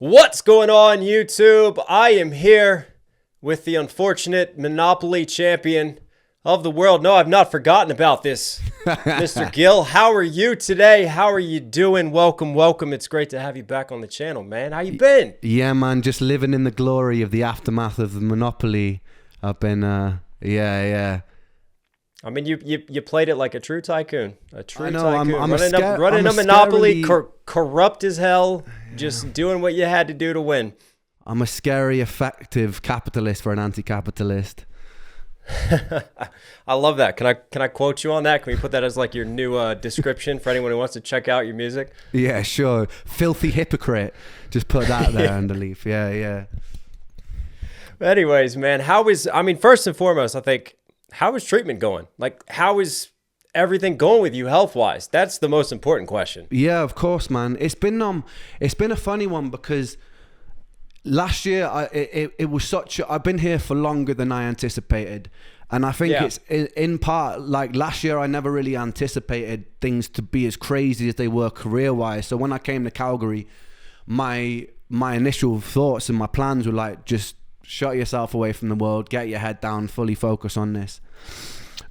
What's going on, YouTube? I am here with the unfortunate Monopoly champion of the world. No, I've not forgotten about this, Mr. Gill. How are you today? How are you doing? Welcome, welcome. It's great to have you back on the channel, man. How you been? Yeah, man, just living in the glory of the aftermath of the Monopoly. I've been, yeah. I mean, you played it like a true tycoon. A true tycoon. I'm running a Monopoly, corrupt as hell, just doing what you had to do to win. I'm a scary, effective capitalist for an anti-capitalist. I love that. Can I quote you on that? Can we put that as like your new description for anyone who wants to check out your music? Yeah, sure. Filthy hypocrite. Just put that there underneath. Yeah. Anyways, man, first and foremost, I think, how is treatment going? Like, how is everything going with you health-wise? That's the most important question. Yeah, of course, man. It's been a funny one because last year it was I've been here for longer than I anticipated. And I think it's in part, like last year, I never really anticipated things to be as crazy as they were career-wise. So when I came to Calgary, my initial thoughts and my plans were like, just shut yourself away from the world, get your head down, fully focus on this.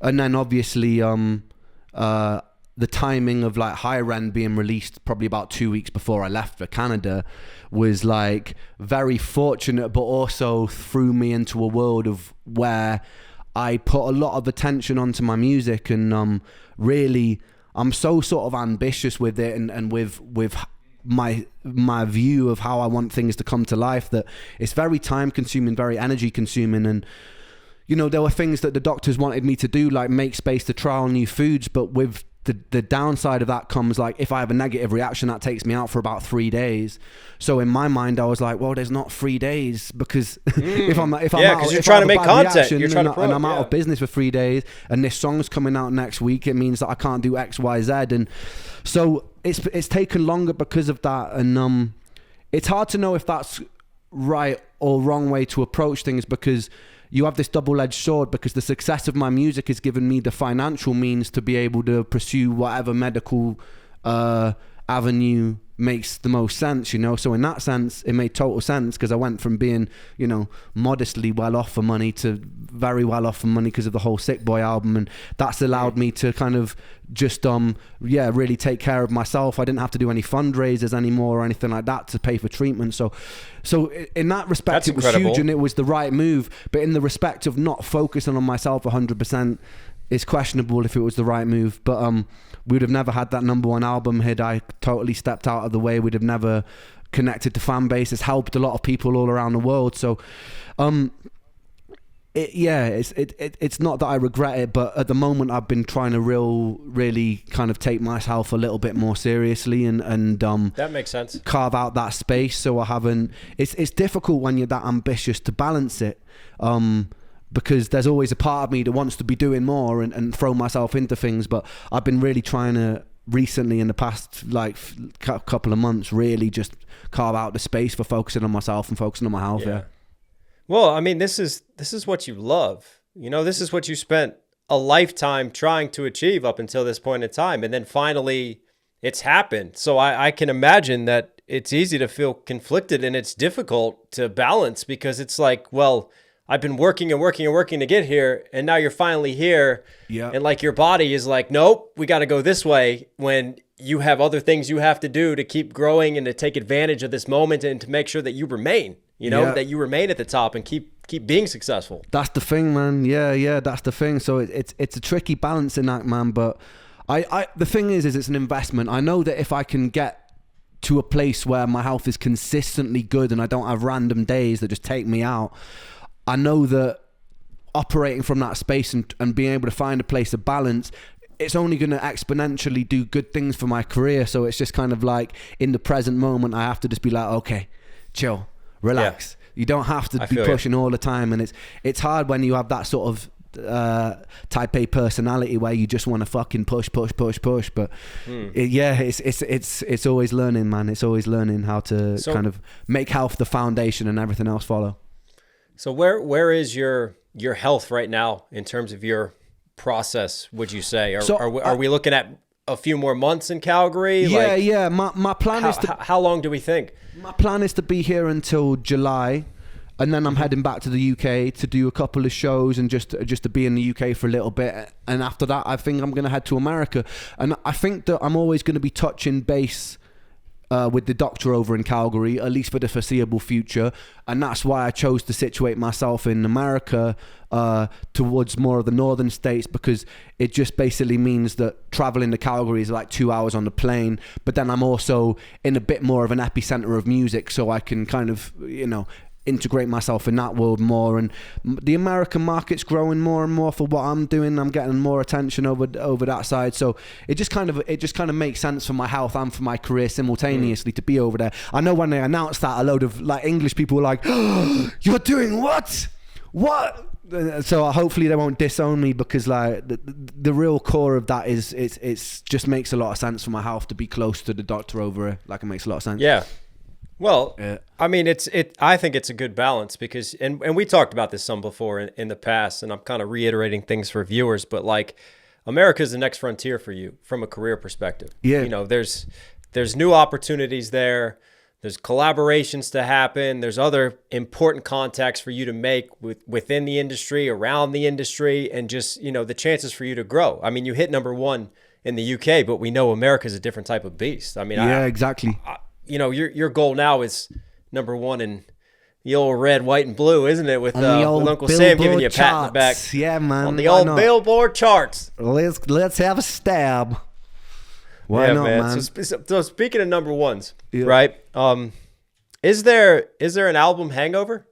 And then obviously the timing of like High Rend being released probably about 2 weeks before I left for Canada was like very fortunate, but also threw me into a world of where I put a lot of attention onto my music, and really I'm so sort of ambitious with it and with my view of how I want things to come to life, that it's very time consuming, very energy consuming. And you know, there were things that the doctors wanted me to do, like make space to trial new foods, but with the downside of that comes like, if I have a negative reaction, that takes me out for about 3 days. So in my mind I was like, well, there's not 3 days, because if I'm because you're trying to make content, you're trying to promote, and I'm out of business for 3 days, and this song's coming out next week, it means that I can't do X, Y, Z. And so it's taken longer because of that. And it's hard to know if that's right or wrong way to approach things, because you have this double-edged sword, because the success of my music has given me the financial means to be able to pursue whatever medical avenue makes the most sense, you know. So in that sense, it made total sense, because I went from being, you know, modestly well off for money to very well off for money because of the whole Sick Boy album. And that's allowed me to kind of just really take care of myself. I didn't have to do any fundraisers anymore or anything like that to pay for treatment. So in that respect, that's it was incredible. huge, and it was the right move. But in the respect of not focusing on myself 100%, it's questionable if it was the right move. But we would have never had that #1 album had I totally stepped out of the way. We'd have never connected to fan base. It's helped a lot of people all around the world. So it's not that I regret it, but at the moment I've been trying to really kind of take my health a little bit more seriously and that makes sense. Carve out that space. So I haven't. It's difficult when you're that ambitious to balance it. Because there's always a part of me that wants to be doing more and throw myself into things. But I've been really trying to recently, in the past like couple of months, really just carve out the space for focusing on myself and focusing on my health. Yeah. Well, I mean, this is what you love. You know, this is what you spent a lifetime trying to achieve up until this point in time. And then finally it's happened. So I can imagine that it's easy to feel conflicted, and it's difficult to balance, because it's like, well, I've been working to get here, and now you're finally here. Yeah. And like your body is like, nope, we got to go this way, when you have other things you have to do to keep growing and to take advantage of this moment and to make sure that you remain, that you remain at the top and keep being successful. That's the thing, man. Yeah, that's the thing. So it's a tricky balancing act, man. But the thing is it's an investment. I know that if I can get to a place where my health is consistently good and I don't have random days that just take me out, I know that operating from that space and being able to find a place of balance, it's only going to exponentially do good things for my career. So it's just kind of like, in the present moment, I have to just be like, okay, chill, relax. Yeah. You don't have to be pushing all the time. And it's hard when you have that sort of type A personality where you just want to fucking push. But it's always learning, man. It's always learning how to kind of make health the foundation and everything else follow. So where is your health right now in terms of your process, would you say? Are we looking at a few more months in Calgary? Yeah. My plan is to... How long do we think? My plan is to be here until July. And then I'm heading back to the UK to do a couple of shows and just to be in the UK for a little bit. And after that, I think I'm going to head to America. And I think that I'm always going to be touching base with the doctor over in Calgary, at least for the foreseeable future. And that's why I chose to situate myself in America towards more of the northern states, because it just basically means that traveling to Calgary is like 2 hours on the plane. But then I'm also in a bit more of an epicenter of music, so I can kind of, integrate myself in that world more. And the American market's growing more and more for what I'm doing. I'm getting more attention over that side, so it just kind of makes sense for my health and for my career simultaneously to be over there. I know when they announced that, a load of like English people were like, oh, you're doing what so hopefully they won't disown me, because like the real core of that is it's just makes a lot of sense for my health to be close to the doctor over here. Like, it makes a lot of sense. Yeah. Well, yeah. I mean, I think it's a good balance, because, and we talked about this some before in the past, and I'm kind of reiterating things for viewers, but like, America is the next frontier for you from a career perspective. Yeah. There's new opportunities there. There's collaborations to happen. There's other important contacts for you to make within the industry, around the industry, and just, the chances for you to grow. I mean, you hit number one in the UK, but we know America's a different type of beast. I mean, exactly. Your goal now is number one in the old red, white, and blue, isn't it? With Uncle Sam giving you a pat in the back. Yeah, man. On the old Billboard charts. Let's have a stab. Why not, man? So speaking of number ones, right? Is there an album hangover?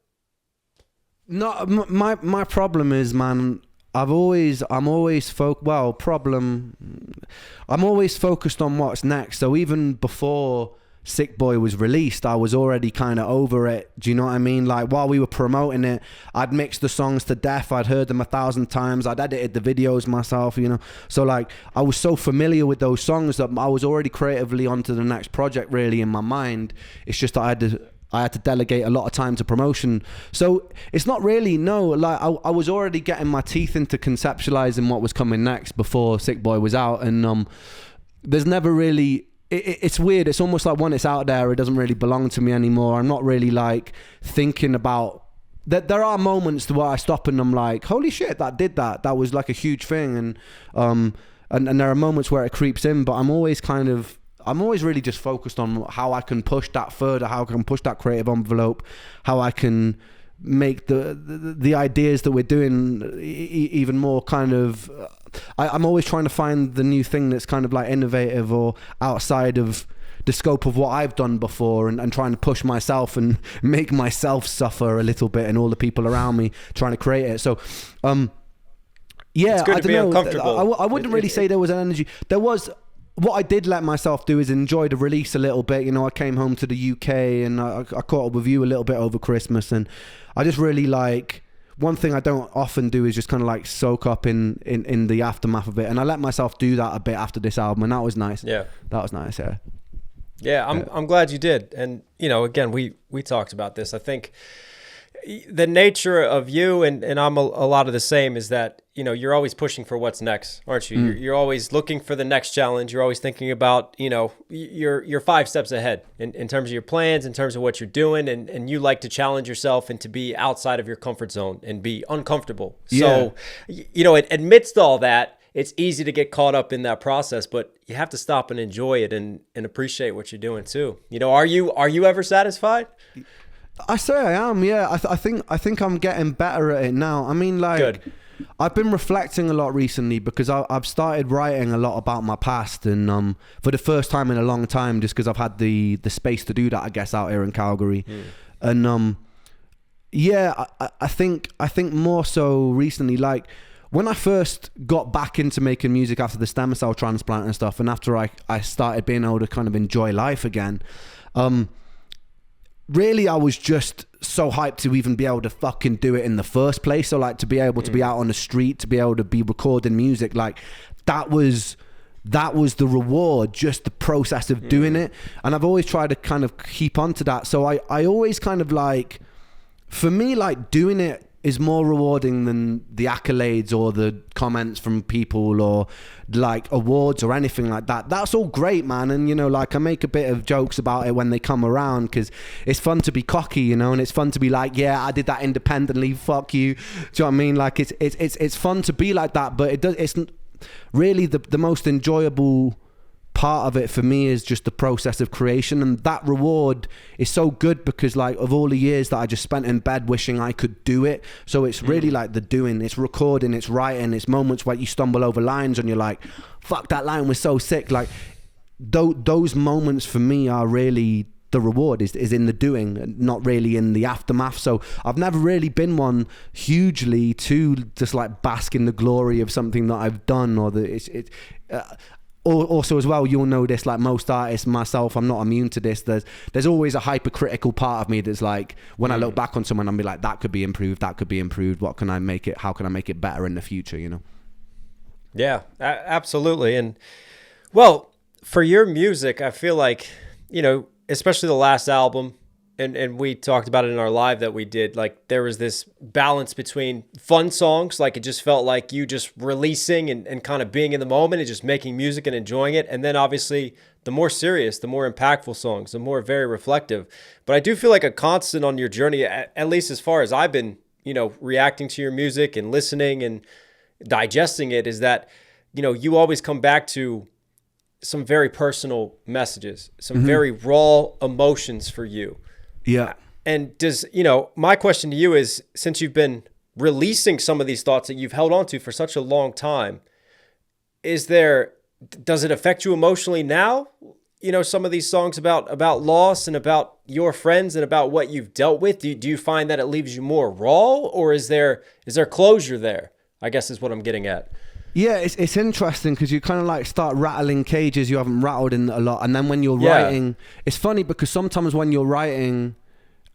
No, my problem is, man, I'm always focused on what's next. So even before Sick Boy was released, I was already kind of over it. Do you know what I mean? Like, while we were promoting it, I'd mixed the songs to death. I'd heard them 1,000 times. I'd edited the videos myself, So like, I was so familiar with those songs that I was already creatively onto the next project, really, in my mind. It's just that I had to delegate a lot of time to promotion. So it's not really, like I was already getting my teeth into conceptualizing what was coming next before Sick Boy was out. And there's never really... It's weird. It's almost like when it's out there, it doesn't really belong to me anymore. I'm not really like thinking about that. There are moments where I stop and I'm like, holy shit, that was like a huge thing. And there are moments where it creeps in, but I'm always really just focused on how I can push that further, how I can push that creative envelope, how I can make the ideas that we're doing even more kind of... I'm always trying to find the new thing that's kind of like innovative or outside of the scope of what I've done before, and trying to push myself and make myself suffer a little bit, and all the people around me trying to create it. So, yeah, it's good to be uncomfortable. I wouldn't really say there was an energy. There was... What I did let myself do is enjoy the release a little bit. I came home to the UK and I caught up with you a little bit over Christmas, and I just really like... One thing I don't often do is just kind of like soak up in the aftermath of it, and I let myself do that a bit after this album, and that was nice. Yeah, that was nice. Yeah, I'm glad you did. And again, we talked about this. I think the nature of you and I'm a lot of the same is that you're always pushing for what's next, aren't you? You're always looking for the next challenge. You're always thinking about you're 5 steps ahead in terms of your plans, in terms of what you're doing, and you like to challenge yourself and to be outside of your comfort zone and be uncomfortable. So amidst all that, it's easy to get caught up in that process, but you have to stop and enjoy it and appreciate what you're doing too. Are you ever satisfied? I say I am, yeah. I think I'm getting better at it now. I mean, like, good. I've been reflecting a lot recently because I've started writing a lot about my past, and for the first time in a long time, just because I've had the space to do that, I guess, out here in Calgary. And yeah, I think more so recently, like when I first got back into making music after the stem cell transplant and stuff, and after I started being able to kind of enjoy life again, really, I was just so hyped to even be able to fucking do it in the first place. So like to be able to be out on the street, to be able to be recording music, like that was the reward, just the process of doing it. And I've always tried to kind of keep on to that. So I always kind of like, for me, like doing it is more rewarding than the accolades or the comments from people or like awards or anything like that. That's all great, man. And, you know, like I make a bit of jokes about it when they come around because it's fun to be cocky, you know, and it's fun to be like, yeah, I did that independently. Fuck you. Do you know what I mean? Like it's fun to be like that, but it's really the most enjoyable part of it for me is just the process of creation, and that reward is so good because like of all the years that I just spent in bed wishing I could do it. So it's really like the doing, it's recording, it's writing, it's moments where you stumble over lines and you're like, fuck, that line was so sick. Like those moments for me are really the reward is in the doing, not really in the aftermath. So I've never really been one hugely to just like bask in the glory of something that I've done, or also as well, you'll know this, like most artists, myself, I'm not immune to this. There's always a hypercritical part of me that's like, when I look back on someone, I'll be like, that could be improved, what can I make it, how can I make it better in the future, you know? Yeah, absolutely. And well, for your music, I feel like, you know, especially the last album, and we talked about it in our live that we did, like there was this balance between fun songs, like it just felt like you just releasing and kind of being in the moment and just making music and enjoying it. And then obviously the more serious, the more impactful songs, the more very reflective. But I do feel like a constant on your journey, at least as far as I've been, you know, reacting to your music and listening and digesting it, is that, you know, you always come back to some very personal messages, some very raw emotions for you. Yeah. And my question to you is, since you've been releasing some of these thoughts that you've held on to for such a long time, does it affect you emotionally now? You know, some of these songs about loss and about your friends and about what you've dealt with, do you find that it leaves you more raw, or is there closure there? I guess is what I'm getting at. Yeah, it's interesting because you kind of like start rattling cages you haven't rattled in a lot. And then when you're writing, it's funny because sometimes when you're writing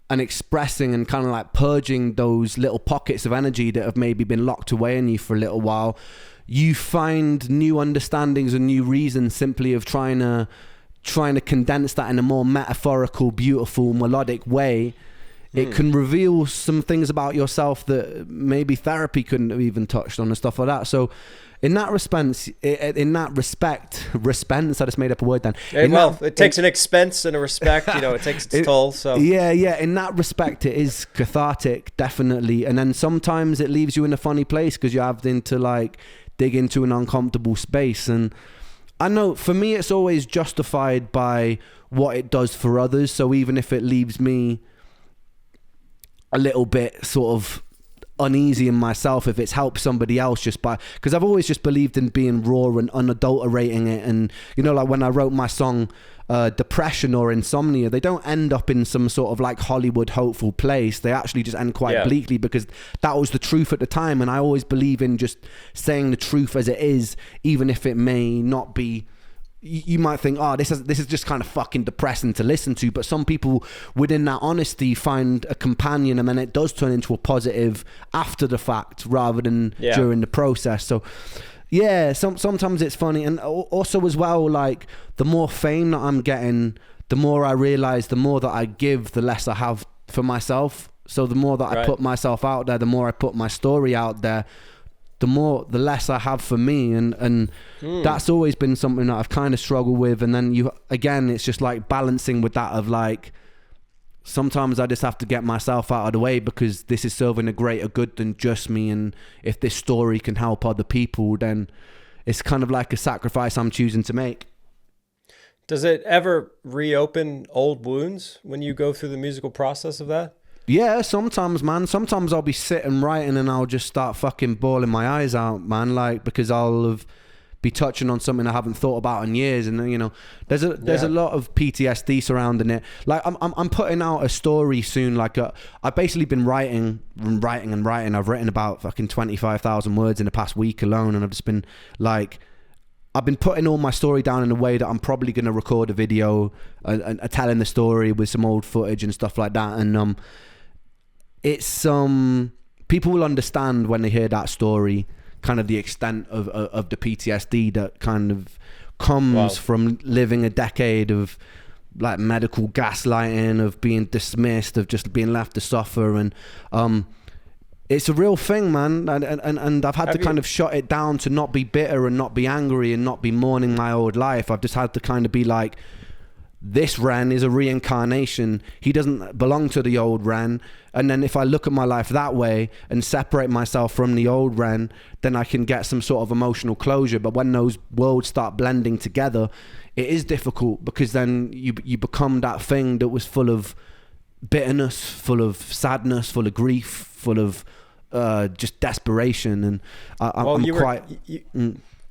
and expressing and kind of like purging those little pockets of energy that have maybe been locked away in you for a little while, you find new understandings and new reasons simply of trying to condense that in a more metaphorical, beautiful, melodic way. It can reveal some things about yourself that maybe therapy couldn't have even touched on and stuff like that. So in that respect, I just made up a word then. It takes an expense and a respect, you know, it takes its toll. So yeah, in that respect, it is cathartic, definitely. And then sometimes it leaves you in a funny place because you're having to like dig into an uncomfortable space. And I know for me, it's always justified by what it does for others. So even if it leaves me a little bit sort of uneasy in myself, if it's helped somebody else because I've always just believed in being raw and unadulterating it. And you know, like when I wrote my song Depression or Insomnia, they don't end up in some sort of like Hollywood hopeful place. They actually just end quite bleakly because that was the truth at the time. And I always believe in just saying the truth as it is, even if it may not be. You might think, oh, this is just kind of fucking depressing to listen to, but some people within that honesty find a companion, and then it does turn into a positive after the fact rather than during the process. So yeah, sometimes it's funny. And also as well, like the more fame that I'm getting, the more I realize the more that I give, the less I have for myself. So the more that I put myself out there, the more I put my story out there, the less I have for me, and that's always been something that I've kind of struggled with. And then it's just like balancing with that of like, sometimes I just have to get myself out of the way because this is serving a greater good than just me. And if this story can help other people, then it's kind of like a sacrifice I'm choosing to make. Does it ever reopen old wounds when you go through the musical process of that? Yeah, sometimes, man. Sometimes I'll be sitting writing and I'll just start fucking bawling my eyes out, man. Like, because I'll be touching on something I haven't thought about in years, and you know, there's a lot of PTSD surrounding it. Like, I'm putting out a story soon. Like, I've basically been writing. I've written about fucking 25,000 words in the past week alone, and I've just been like, I've been putting all my story down in a way that I'm probably going to record a video and telling the story with some old footage and stuff like that. And it's people will understand when they hear that story, kind of the extent of the PTSD that kind of comes from living a decade of like medical gaslighting, of being dismissed, of just being left to suffer. And it's a real thing, man. And I've had to kind of shut it down to not be bitter and not be angry and not be mourning my old life. I've just had to kind of be like, this Ren is a reincarnation. He doesn't belong to the old Ren. And then if I look at my life that way and separate myself from the old Ren, then I can get some sort of emotional closure. But when those worlds start blending together, it is difficult, because then you become that thing that was full of bitterness, full of sadness, full of grief, full of just desperation. And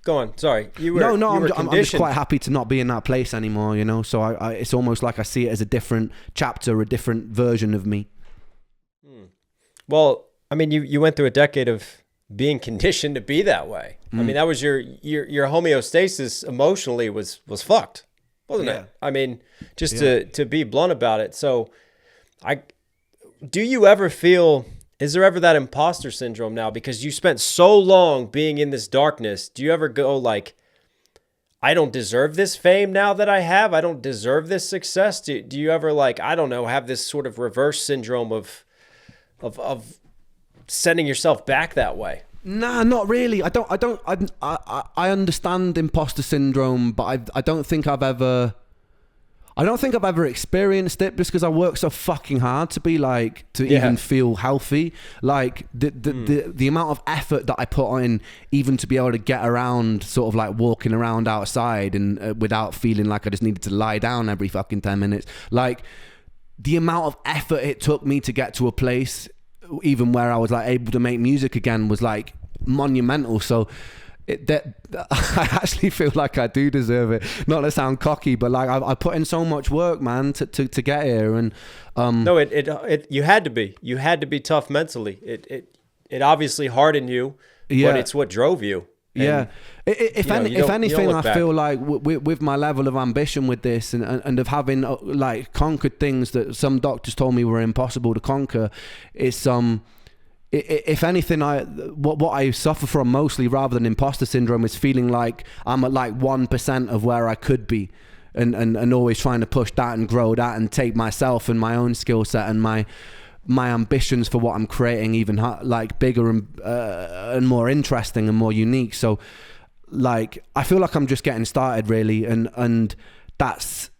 Go on. Sorry. I'm just quite happy to not be in that place anymore, you know? So it's almost like I see it as a different chapter, a different version of me. Well, I mean, you went through a decade of being conditioned to be that way. I mean, that was your homeostasis emotionally was fucked, wasn't it? I mean, just to be blunt about it. So do you ever feel... Is there ever that imposter syndrome now? Because you spent so long being in this darkness. Do you ever go like, I don't deserve this fame now that I have? I don't deserve this success? Do you ever like, I don't know, have this sort of reverse syndrome of sending yourself back that way? Nah, not really. I understand imposter syndrome, but I don't think I've ever experienced it, just because I work so fucking hard to be like, to even feel healthy. Like the amount of effort that I put in, even to be able to get around, sort of like walking around outside and without feeling like I just needed to lie down every fucking 10 minutes. Like the amount of effort it took me to get to a place, even where I was like able to make music again, was like monumental. So I actually feel like I do deserve it. Not to sound cocky, but like I put in so much work, man, to get here. And no, you had to be tough mentally. It obviously hardened you, but it's what drove you. And, if anything, I feel like with my level of ambition with this and of having like conquered things that some doctors told me were impossible to conquer, it's if anything, what I suffer from mostly, rather than imposter syndrome, is feeling like I'm at like 1% of where I could be, and always trying to push that and grow that and take myself and my own skill set and my ambitions for what I'm creating even like bigger and more interesting and more unique. So like I feel like I'm just getting started really, and that's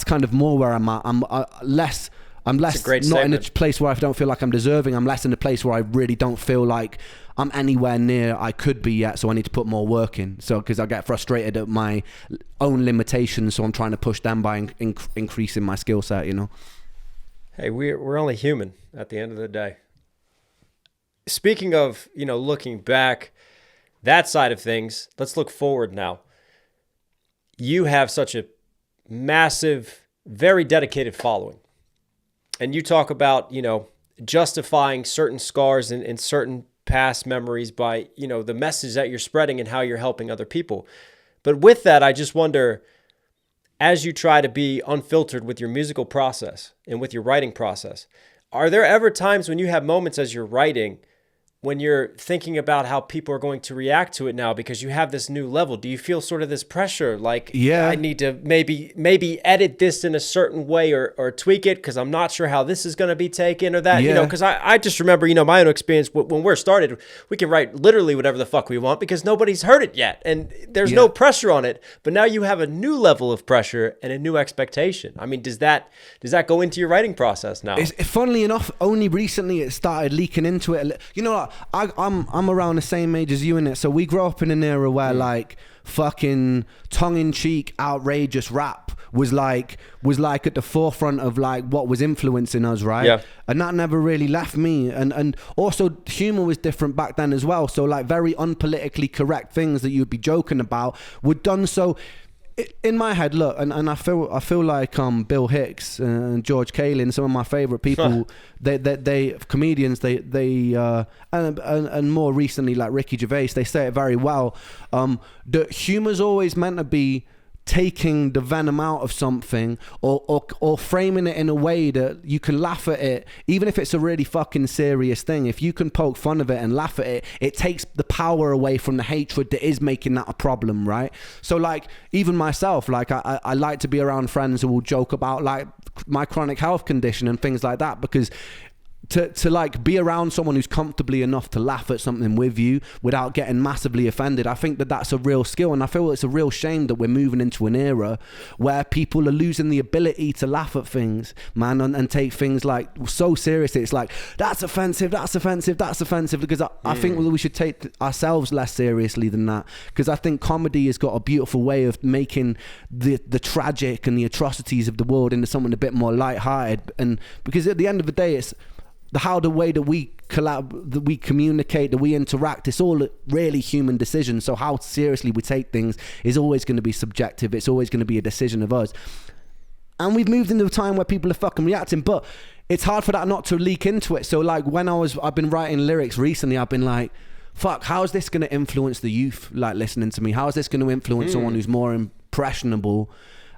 kind of more where I'm at. I'm less not in a place where I don't feel like I'm deserving. I'm less in a place where I really don't feel like I'm anywhere near I could be yet. So I need to put more work in. So because I get frustrated at my own limitations, so I'm trying to push them by increasing my skill set, you know. Hey, we're only human at the end of the day. Speaking of, looking back, that side of things, let's look forward now. You have such a massive, very dedicated following. And you talk about, justifying certain scars and certain past memories by, the message that you're spreading and how you're helping other people. But with that, I just wonder, as you try to be unfiltered with your musical process and with your writing process, are there ever times when you have moments as you're writing when you're thinking about how people are going to react to it now because you have this new level? Do you feel sort of this pressure like, I need to maybe edit this in a certain way or tweak it because I'm not sure how this is going to be taken or that, because I just remember, my own experience when we're started, we can write literally whatever the fuck we want because nobody's heard it yet and there's no pressure on it. But now you have a new level of pressure and a new expectation. I mean, does that go into your writing process now? Funnily enough, only recently it started leaking into it. I'm around the same age as you in it, so we grew up in an era where like fucking tongue-in-cheek outrageous rap was like at the forefront of like what was influencing us, right? Yeah. And that never really left me. And also humor was different back then as well. So like very unpolitically correct things that you'd be joking about were done so. In my head, look, and I feel like Bill Hicks and George Carlin, some of my favorite people, they comedians, and more recently like Ricky Gervais, they say it very well. That humor's always meant to be taking the venom out of something or framing it in a way that you can laugh at it, even if it's a really fucking serious thing. If you can poke fun of it and laugh at it, it takes the power away from the hatred that is making that a problem, right? So like even myself, like I like to be around friends who will joke about like my chronic health condition and things like that, because to like be around someone who's comfortably enough to laugh at something with you without getting massively offended. I think that that's a real skill, and I feel it's a real shame that we're moving into an era where people are losing the ability to laugh at things, man, and take things like so seriously. It's like, that's offensive, because I think we should take ourselves less seriously than that, because I think comedy has got a beautiful way of making the tragic and the atrocities of the world into something a bit more lighthearted. And because at the end of the day, it's the way that we that we communicate, that we interact, it's all really human decisions. So how seriously we take things is always going to be subjective. It's always going to be a decision of us. And we've moved into a time where people are fucking reacting, but it's hard for that not to leak into it. So like when I've been writing lyrics recently, I've been like, fuck, how is this going to influence the youth like listening to me? How is this going to influence someone who's more impressionable?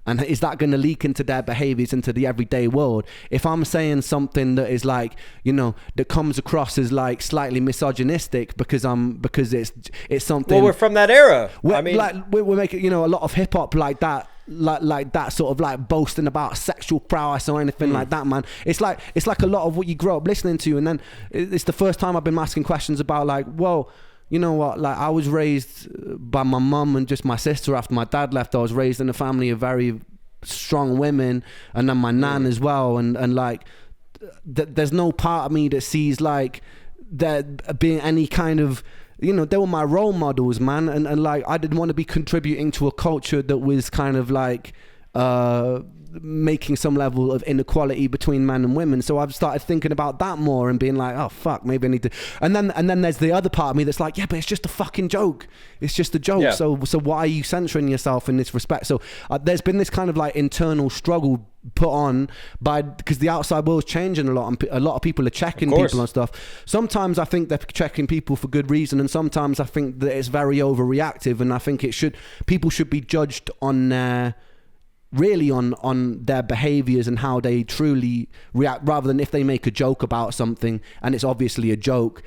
And is that going to leak into their behaviors, into the everyday world? If I'm saying something that is like, you know, that comes across as like slightly misogynistic because it's something. Well, we're from that era. I mean, like we're making, you know, a lot of hip hop like that. Like that sort of like boasting about sexual prowess or anything like that, man. It's like a lot of what you grow up listening to, and then it's the first time I've been asking questions about like, well, you know what, like I was raised by my mum and just my sister after my dad left. I was raised in a family of very strong women, and then my nan as well, and like there's no part of me that sees like there being any kind of, you know, they were my role models, man, and like I didn't want to be contributing to a culture that was kind of like making some level of inequality between men and women. So I've started thinking about that more and being like, oh fuck, maybe I need to. And then there's the other part of me that's like, yeah, but it's just a fucking joke. It's just a joke. Yeah. So why are you censoring yourself in this respect? So there's been this kind of like internal struggle put on because the outside world's changing a lot, and a lot of people are checking people and stuff. Sometimes I think they're checking people for good reason, and sometimes I think that it's very overreactive, and I think people should be judged on their behaviors and how they truly react, rather than if they make a joke about something and it's obviously a joke,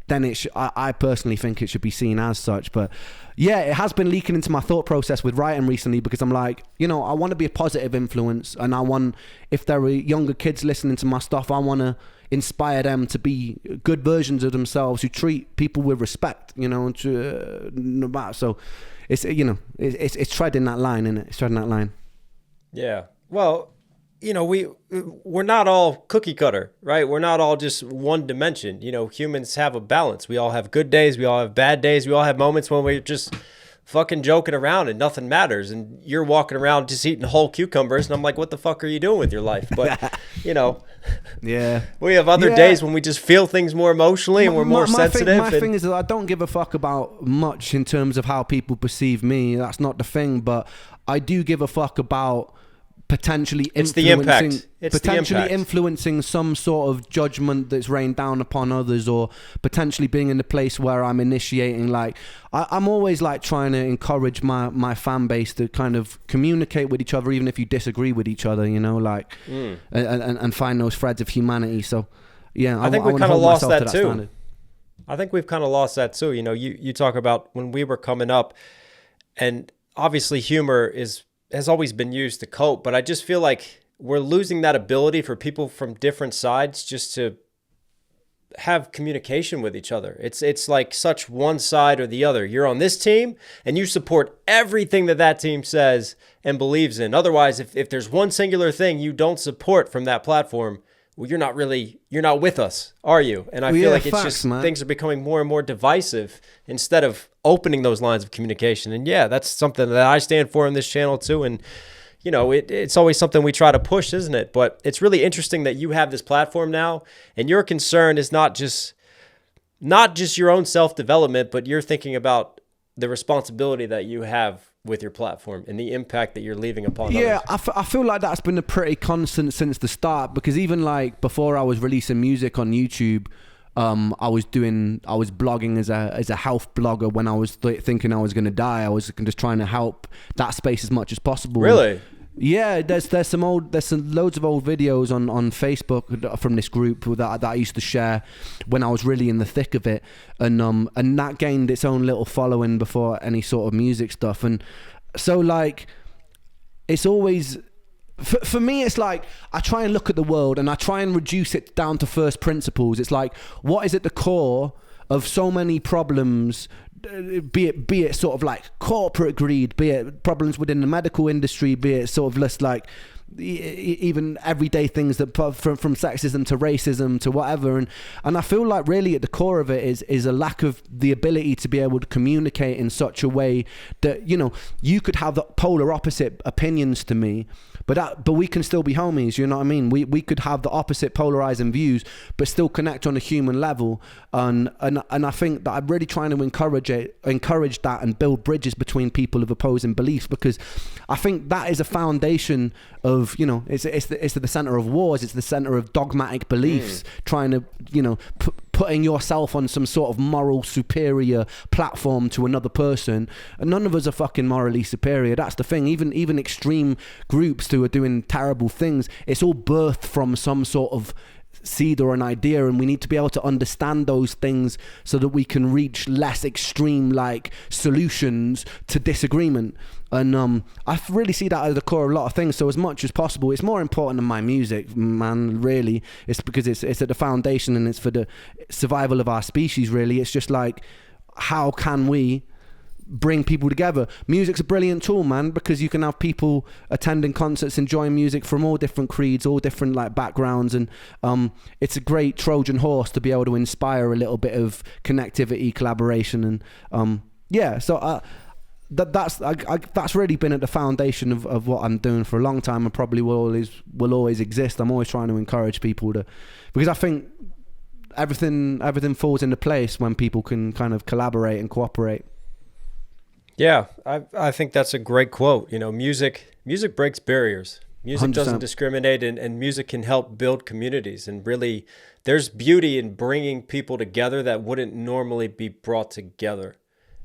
then I personally think it should be seen as such. But yeah, it has been leaking into my thought process with writing recently, because I'm like, you know, I want to be a positive influence, and I want, if there are younger kids listening to my stuff, I want to inspire them to be good versions of themselves who treat people with respect, you know, so it's, you know, it's treading that line, isn't it? It's treading that line. Yeah. Well, you know, we're not all cookie cutter, right? We're not all just one dimension. You know, humans have a balance. We all have good days. We all have bad days. We all have moments when we're just fucking joking around and nothing matters. And you're walking around just eating whole cucumbers. And I'm like, what the fuck are you doing with your life? But, you know, yeah, we have other days when we just feel things more emotionally and we're more sensitive. My thing is that I don't give a fuck about much in terms of how people perceive me. That's not the thing. But I do give a fuck about potentially influencing some sort of judgment that's rained down upon others, or potentially being in a place where I'm initiating, like I'm always like trying to encourage my fan base to kind of communicate with each other, even if you disagree with each other, you know, like and find those threads of humanity. So yeah, I think we kind of lost that too. Standard. I think we've kind of lost that too. You know, you talk about when we were coming up, and obviously humor has always been used to cope, but I just feel like we're losing that ability for people from different sides just to have communication with each other. It's like such one side or the other. You're on this team and you support everything that team says and believes in. Otherwise, if there's one singular thing you don't support from that platform, well, you're not with us, are you? And I feel like it's just, man, things are becoming more and more divisive instead of opening those lines of communication. And yeah, that's something that I stand for in this channel too. And, you know, it's always something we try to push, isn't it? But it's really interesting that you have this platform now, and your concern is not just your own self-development, but you're thinking about the responsibility that you have with your platform and the impact that you're leaving upon others. I feel like that's been a pretty constant since the start, because even like before I was releasing music on YouTube, I was blogging as a health blogger when I was thinking I was going to die. I was just trying to help that space as much as possible. Really? Yeah, there's some loads of old videos on Facebook from this group that I used to share when I was really in the thick of it, and that gained its own little following before any sort of music stuff. And so like it's always For me, it's like I try and look at the world and I try and reduce it down to first principles. It's like, what is at the core of so many problems, be it sort of like corporate greed, be it problems within the medical industry, be it sort of less like even everyday things that from sexism to racism to whatever, and I feel like really at the core of it is a lack of the ability to be able to communicate in such a way that, you know, you could have the polar opposite opinions to me, but we can still be homies, you know what I mean? We could have the opposite polarizing views but still connect on a human level, and I think that I'm really trying to encourage that and build bridges between people of opposing beliefs, because I think that is a foundation of, you know, it's the center of wars, it's the center of dogmatic beliefs, trying to, you know, putting yourself on some sort of moral superior platform to another person, and none of us are fucking morally superior. That's the thing. Even extreme groups who are doing terrible things, it's all birthed from some sort of seed or an idea, and we need to be able to understand those things so that we can reach less extreme like solutions to disagreement. And I really see that at the core of a lot of things. So as much as possible, it's more important than my music, man, really. It's because it's at the foundation and it's for the survival of our species, really. It's just like, how can we bring people together? Music's a brilliant tool, man, because you can have people attending concerts, enjoying music from all different creeds, all different like backgrounds, and it's a great Trojan horse to be able to inspire a little bit of connectivity, collaboration, and so that's really been at the foundation of what I'm doing for a long time, and probably will always exist. I'm always trying to encourage people to, because I think everything falls into place when people can kind of collaborate and cooperate. Yeah, I think that's a great quote. You know, music breaks barriers. Music 100%. doesn't discriminate, and music can help build communities. And really, there's beauty in bringing people together that wouldn't normally be brought together.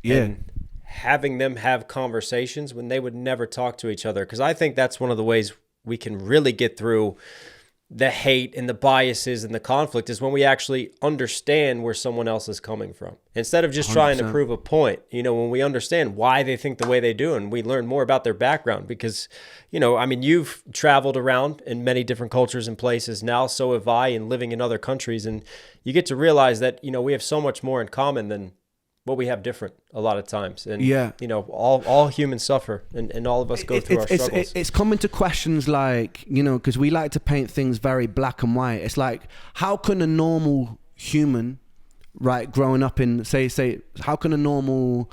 Yeah. And having them have conversations when they would never talk to each other. Because I think that's one of the ways we can really get through the hate and the biases and the conflict, is when we actually understand where someone else is coming from, instead of just 100%. Trying to prove a point. You know, when we understand why they think the way they do, and we learn more about their background, because, you know, I mean, you've traveled around in many different cultures and places now, so have I, and living in other countries, and you get to realize that, you know, we have so much more in common than what we have different a lot of times. And, you know, all humans suffer, and all of us go through our struggles. It's coming to questions like, you know, because we like to paint things very black and white. It's like, how can a normal human, right, growing up in, say, how can a normal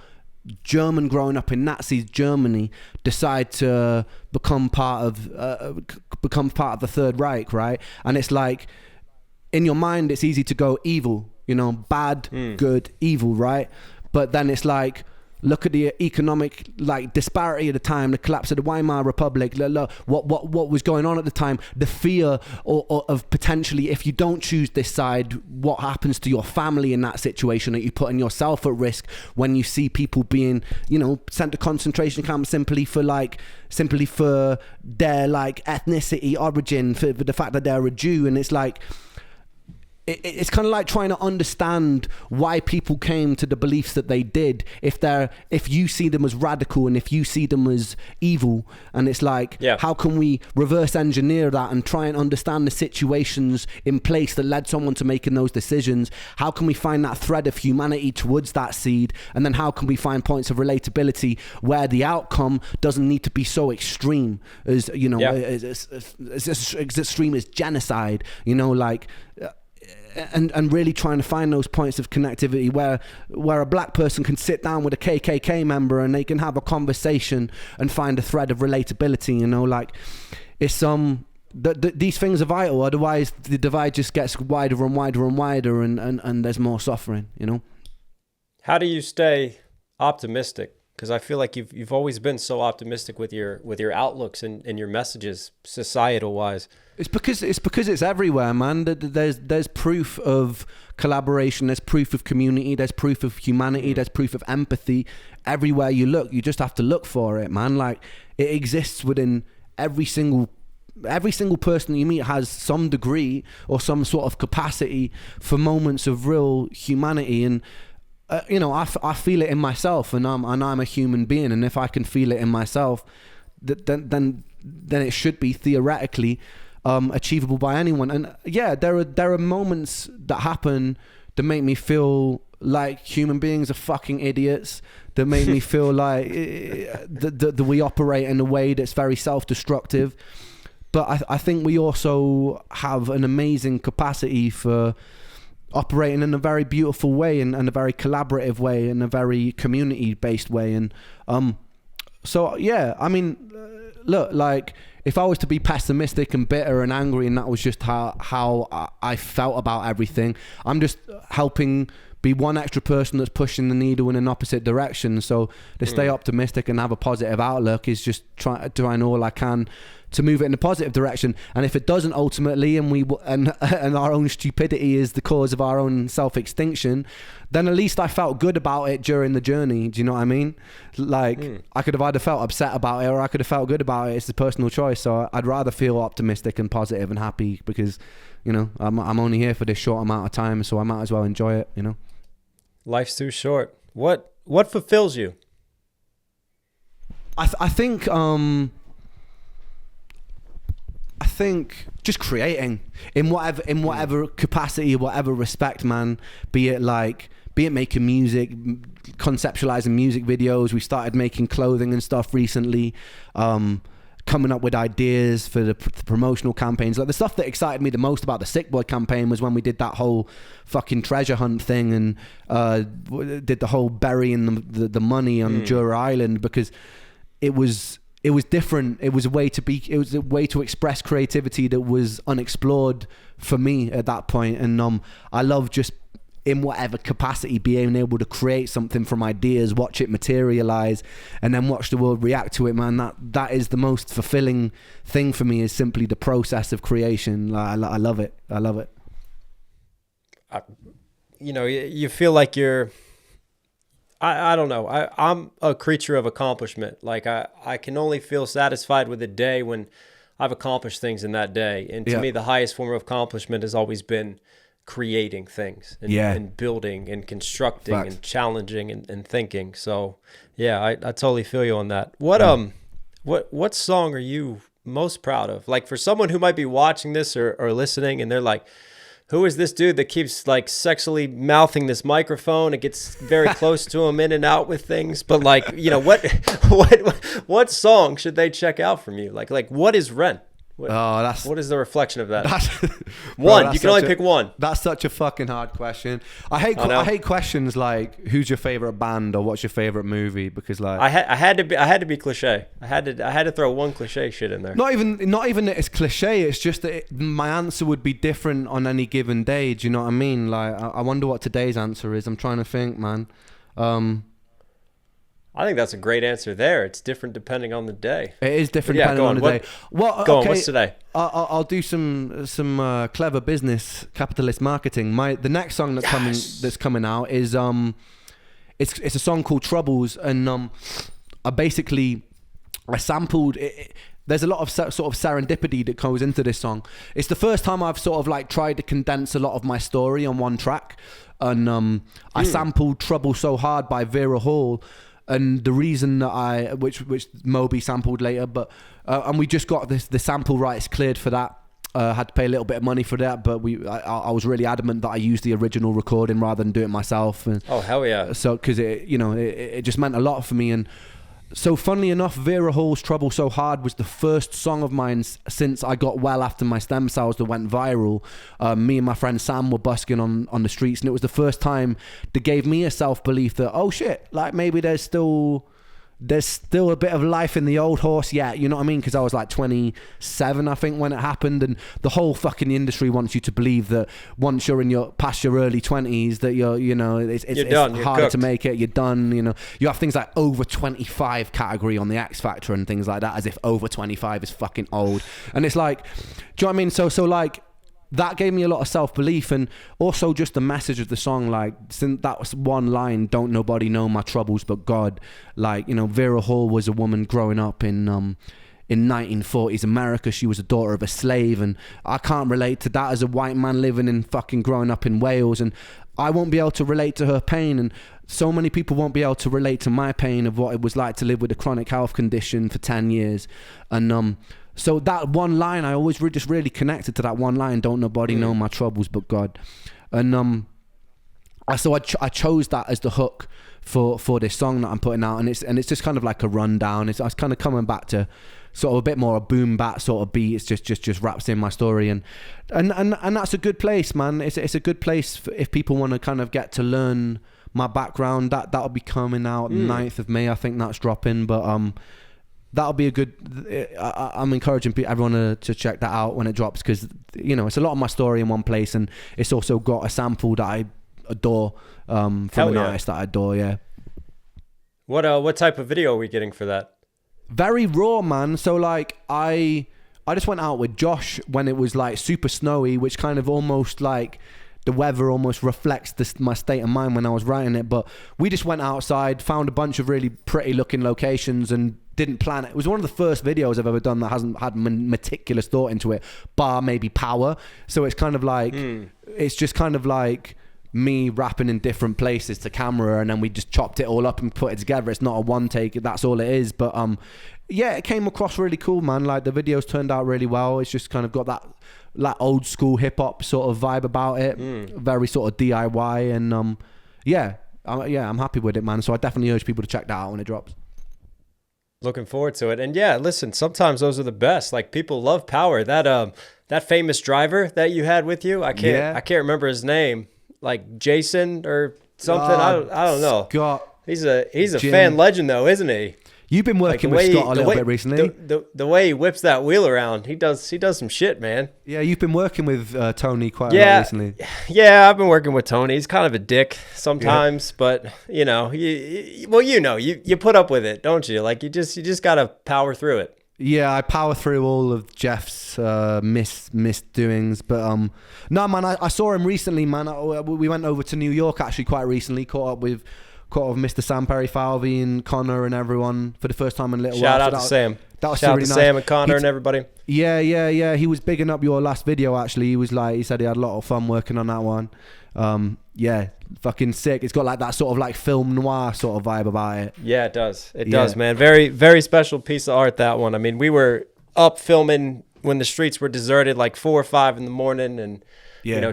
German growing up in Nazi Germany decide to become part of the Third Reich, right? And it's like, in your mind, it's easy to go evil, you know, bad, good, evil, right? But then it's like, look at the economic like disparity at the time, the collapse of the Weimar Republic, what was going on at the time, the fear of potentially, if you don't choose this side, what happens to your family in that situation, that you putting yourself at risk when you see people being, you know, sent to concentration camps simply for their like ethnicity, origin, for the fact that they're a Jew. And it's like, it's kind of like trying to understand why people came to the beliefs that they did, if you see them as radical and if you see them as evil. And it's like, how can we reverse engineer that and try and understand the situations in place that led someone to making those decisions? How can we find that thread of humanity towards that seed? And then how can we find points of relatability where the outcome doesn't need to be so extreme as, you know, as extreme as genocide, you know, like, and really trying to find those points of connectivity where a black person can sit down with a KKK member and they can have a conversation and find a thread of relatability, you know, like, it's these things are vital, otherwise the divide just gets wider and wider and wider, and there's more suffering, you know. How do you stay optimistic? Because I feel like you've always been so optimistic with your outlooks and your messages, societal wise. It's because it's everywhere, man. There's proof of collaboration. There's proof of community. There's proof of humanity. There's proof of empathy. Everywhere you look, you just have to look for it, man. Like, it exists within every single person you meet has some degree or some sort of capacity for moments of real humanity. And you know, I feel it in myself, and I'm a human being, and if I can feel it in myself, then it should be theoretically achievable by anyone. And yeah, there are moments that happen that make me feel like human beings are fucking idiots, that make me feel like that we operate in a way that's very self-destructive. But I think we also have an amazing capacity for operating in a very beautiful way and a very collaborative way and a very community-based way. And so yeah, I mean, look, like, if I was to be pessimistic and bitter and angry and that was just how I felt about everything, I'm just helping be one extra person that's pushing the needle in an opposite direction. So to stay optimistic and have a positive outlook is just doing all I can to move it in a positive direction. And if it doesn't ultimately, and our own stupidity is the cause of our own self-extinction, then at least I felt good about it during the journey. Do you know what I mean? Like, I could have either felt upset about it or I could have felt good about it. It's a personal choice. So I'd rather feel optimistic and positive and happy because, you know, I'm only here for this short amount of time, so I might as well enjoy it, you know? Life's too short. What fulfills you? I think just creating in whatever capacity, whatever respect, man. Be it making music, conceptualizing music videos. We started making clothing and stuff recently. Coming up with ideas for the promotional campaigns. Like, the stuff that excited me the most about the Sick Boy campaign was when we did that whole fucking treasure hunt thing and did the whole burying the money on Jura Island, because it was different. It was a way to express creativity that was unexplored for me at that point. And I love just, in whatever capacity, being able to create something from ideas, watch it materialize, and then watch the world react to it, man. That is the most fulfilling thing for me, is simply the process of creation. I love it. I love it. You feel like you're, I don't know. I'm a creature of accomplishment. Like, I can only feel satisfied with a day when I've accomplished things in that day. And to me, the highest form of accomplishment has always been creating things and building and constructing and challenging and thinking. So yeah, I totally feel you on that. What song are you most proud of? Like, for someone who might be watching this or listening and they're like, who is this dude that keeps like sexually mouthing this microphone? It gets very close to him, in and out with things. But like, you know, what song should they check out from you? Like what is Rent? What is the reflection of that? You can only pick one. That's such a fucking hard question. I hate questions like, who's your favorite band or what's your favorite movie, because like I had to be cliche. I had to throw one cliche shit in there. Not even that it's cliche. It's just that my answer would be different on any given day. Do you know what I mean? Like, I wonder what today's answer is. I'm trying to think, man. I think that's a great answer there. It's different depending on the day. It is different depending on the day. What's today? I'll do some clever business, capitalist marketing. The next song that's coming out is it's a song called Troubles, and I sampled it. There's a lot of sort of serendipity that goes into this song. It's the first time I've sort of like tried to condense a lot of my story on one track, and I sampled Trouble So Hard by Vera Hall. And the reason that which Moby sampled later, but and we just got the sample rights cleared for that. Had to pay a little bit of money for that, but I was really adamant that I used the original recording rather than do it myself. And oh, hell yeah! So because it just meant a lot for me. And so, funnily enough, Vera Hall's Trouble So Hard was the first song of mine since I got well after my stem cells that went viral. Me and my friend Sam were busking on the streets, and it was the first time that gave me a self-belief that, oh shit, like maybe there's still a bit of life in the old horse yet, you know what I mean? Because I was like 27, I think, when it happened, and the whole fucking industry wants you to believe that once you're past your early 20s that it's harder to make it, you're done, you know. You have things like over 25 category on the X Factor and things like that, as if over 25 is fucking old. And it's like, do you know what I mean? So like, that gave me a lot of self-belief, and also just the message of the song, like, since that was one line, don't nobody know my troubles but God. Like, you know, Vera Hall was a woman growing up in 1940s America. She was a daughter of a slave, and I can't relate to that as a white man living in fucking growing up in Wales, and I won't be able to relate to her pain. And so many people won't be able to relate to my pain of what it was like to live with a chronic health condition for 10 years. And so that one line, I always just really connected to that one line, don't nobody know my troubles but God. And so I chose that as the hook for this song that I'm putting out, and it's just kind of like a rundown. I was kind of coming back to sort of a bit more a boom bap sort of beat. It's just raps in my story, and that's a good place, man. It's a good place if people want to kind of get to learn my background. That'll be coming out 9th of May, I think that's dropping, but that'll be a good. I'm encouraging everyone to check that out when it drops, because it's a lot of my story in one place, and it's also got a sample that I adore from an artist that I adore. Yeah. What type of video are we getting for that? Very raw, man. So like I just went out with Josh when it was like super snowy, which kind of almost like the weather almost reflects my state of mind when I was writing it. But we just went outside, found a bunch of really pretty looking locations, and didn't plan it. It was one of the first videos I've ever done that hasn't had meticulous thought into it, bar maybe power. So it's kind of like it's just kind of like me rapping in different places to camera, and then we just chopped it all up and put it together. It's not a one take, that's all it is. But yeah, it came across really cool, man. Like the videos turned out really well. It's just kind of got that like old school hip hop sort of vibe about it, very sort of DIY, and I'm happy with it, man. So I definitely urge people to check that out when it drops. Looking forward to it. And yeah, listen, sometimes those are the best. Like, people love power. That famous driver that you had with you, I can't remember his name. Like Jason or something. I don't know. Scott. He's a fan legend though, isn't he? You've been working with Scott a little bit recently. The way he whips that wheel around, he does some shit, man. Yeah, you've been working with Tony quite a lot recently. Yeah, I've been working with Tony. He's kind of a dick sometimes, but you put up with it, don't you? Like you just gotta power through it. Yeah, I power through all of Jeff's misdoings, but no, man, I saw him recently, man. We went over to New York actually quite recently, caught up with Mr. Sam Perry Falvey and Connor and everyone for the first time in a little while. Shout out to Sam. That was Shout out really to nice. Sam and Connor and everybody. Yeah. He was bigging up your last video actually. He said he had a lot of fun working on that one. Yeah, fucking sick. It's got like that sort of like film noir sort of vibe about it. Yeah, it does. It does, man. Very, very special piece of art, that one. I mean, we were up filming when the streets were deserted, like 4 or 5 in the morning, and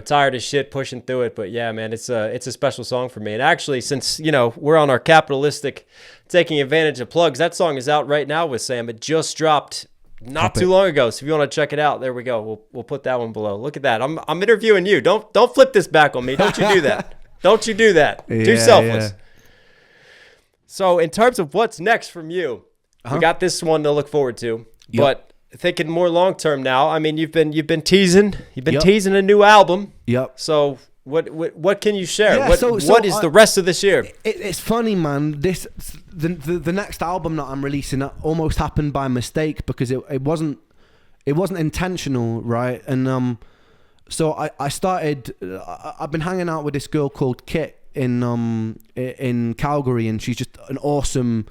tired as shit pushing through it. But yeah, man, it's a special song for me. And actually, since we're on our capitalistic taking advantage of plugs, that song is out right now with Sam. It just dropped not too long ago. So if you want to check it out, there we go. We'll put that one below. Look at that. I'm interviewing you. Don't flip this back on me. Don't you do that. Don't you do that. Too selfless. Yeah. So in terms of what's next from you, we got this one to look forward to. Yep. But thinking more long term now. I mean, you've been teasing teasing a new album. Yep. So what can you share? Yeah, what is the rest of this year? It's funny, man. The next album that I'm releasing almost happened by mistake, because it wasn't intentional, right? And so I started. I've been hanging out with this girl called Kit in Calgary, and she's just an awesome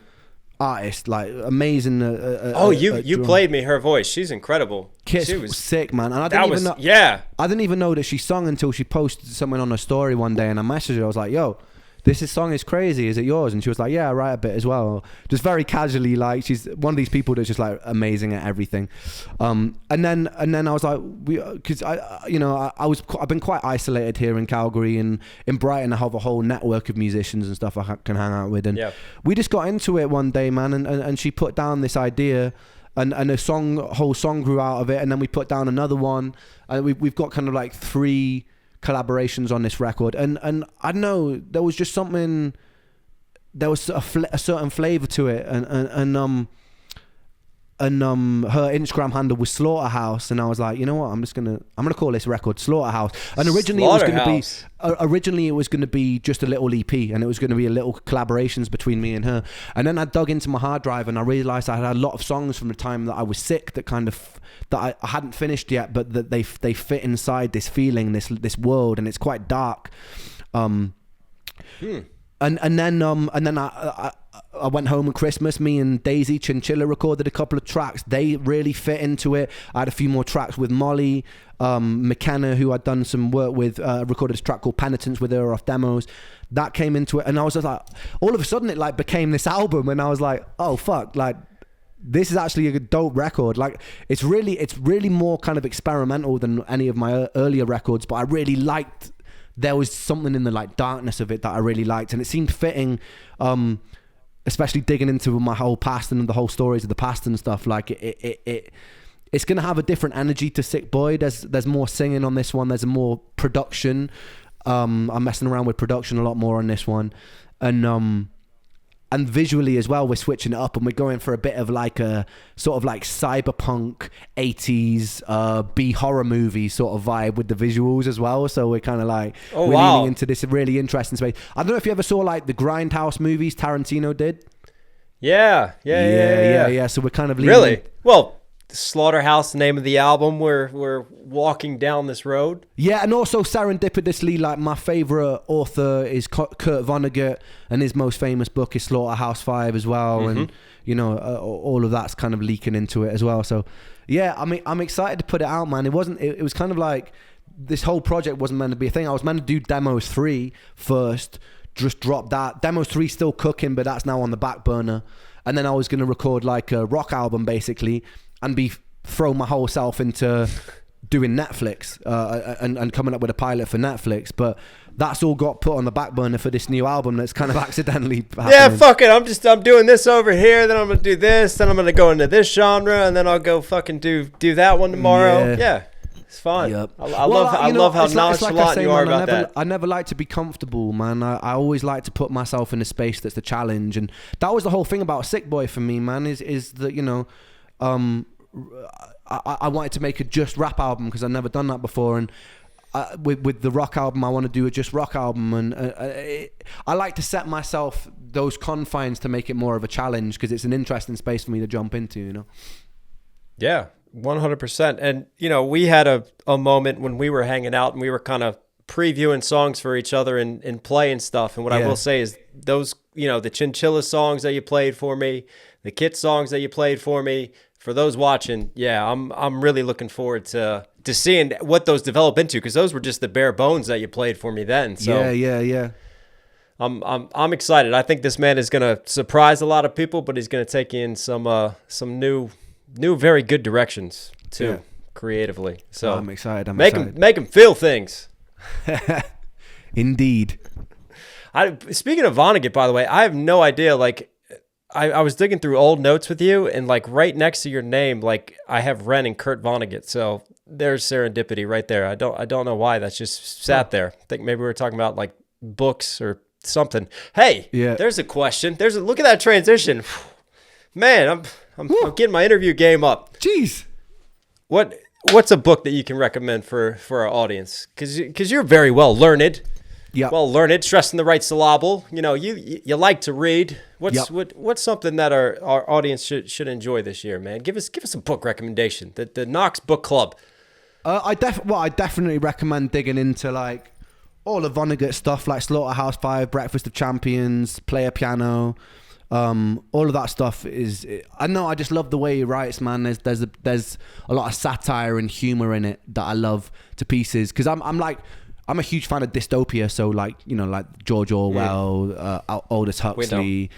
artist, like amazing. You played me her voice. She's incredible. She was sick, man. And I didn't even know that she sung until she posted something on her story one day, and I messaged her. I was like, "Yo, this song is crazy. Is it yours?" And she was like, "Yeah, I write a bit as well." Just very casually, like she's one of these people that's just like amazing at everything. And then I was like, because I've been quite isolated here in Calgary, and in Brighton I have a whole network of musicians and stuff I can hang out with, and we just got into it one day, man. And she put down this idea. And a whole song grew out of it, and then we put down another one, and we've got kind of like 3 collaborations on this record, and I don't know, there was just something, there was a certain flavor to it, and her Instagram handle was Slaughterhouse, and I was like, you know what, I'm gonna call this record Slaughterhouse. And originally it was gonna be just a little EP, and it was gonna be a little collaborations between me and her. And then I dug into my hard drive, and I realized I had a lot of songs from the time that I was sick that I hadn't finished yet, but that they fit inside this feeling, this world, and it's quite dark. And then I went home on Christmas. Me and Daisy Chinchilla recorded a couple of tracks. They really fit into it. I had a few more tracks with Molly McKenna, who I'd done some work with. Recorded a track called Penitence with her off demos. That came into it, and I was just like, all of a sudden it like became this album, and I was like, oh fuck, like this is actually a dope record. Like it's really more kind of experimental than any of my earlier records, but I really liked. There was something in the like darkness of it that I really liked, and it seemed fitting, especially digging into my whole past and the whole stories of the past and stuff. Like it's gonna have a different energy to Sick Boy. There's more singing on this one. There's more production. I'm messing around with production a lot more on this one, and visually as well, we're switching it up and we're going for a bit of like a sort of like cyberpunk 80s B horror movie sort of vibe with the visuals as well. So we're kind of like leaning into this really interesting space. I don't know if you ever saw like the Grindhouse movies Tarantino did. Yeah. So we're kind of leaning really well. Slaughterhouse, the name of the album. We're walking down this road. Yeah, and also serendipitously, like my favorite author is Kurt Vonnegut, and his most famous book is Slaughterhouse 5 as well. Mm-hmm. And you know, all of that's kind of leaking into it as well. So yeah, I mean, I'm excited to put it out, man. It was kind of like this whole project wasn't meant to be a thing. I was meant to do demos 3 first, just drop that. Demos 3 still cooking, but that's now on the back burner. And then I was going to record like a rock album basically, and throw my whole self into doing Netflix and coming up with a pilot for Netflix. But that's all got put on the back burner for this new album that's kind of accidentally happening. Yeah, fuck it. I'm doing this over here, then I'm going to do this, then I'm going to go into this genre, and then I'll go fucking do that one tomorrow. Yeah. It's fun. Yep. I love how nonchalant you are about that. I never like to be comfortable, man. I always like to put myself in a space that's the challenge. And that was the whole thing about Sick Boy for me, man, is that, you know, I wanted to make a just rap album because I've never done that before, and with the rock album I want to do a just rock album, and I like to set myself those confines to make it more of a challenge because it's an interesting space for me to jump into, you know. Yeah, 100%. And you know, we had a moment when we were hanging out and we were kind of previewing songs for each other and playing stuff, and what I will say is those, you know, the Chinchilla songs that you played for me, the Kit songs that you played for me, for those watching, yeah, I'm really looking forward to seeing what those develop into, because those were just the bare bones that you played for me then. So yeah. I'm excited. I think this man is gonna surprise a lot of people, but he's gonna take you in some new very good directions too, creatively. So I'm excited. Make him feel things. Indeed. Speaking of Vonnegut, by the way, I have no idea. Like, I was digging through old notes with you, and like right next to your name, like I have Ren and Kurt Vonnegut. So there's serendipity right there. I don't know why that's just sat there. I think maybe we were talking about like books or something. Hey, there's a question. Look at that transition. Man, I'm getting my interview game up. Jeez. What's a book that you can recommend for our audience? Because you're very well learned. Yeah. Well learned, stressing the right syllable. You know, you like to read. What's something that our audience should enjoy this year, man? Give us a book recommendation. The Knox Book Club. I definitely recommend digging into like all of Vonnegut stuff, like Slaughterhouse 5, Breakfast of Champions, Play a Piano. All of that stuff is. I know. I just love the way he writes, man. There's a lot of satire and humor in it that I love to pieces. Because I'm a huge fan of dystopia. So like, you know, like George Orwell, Aldous Huxley,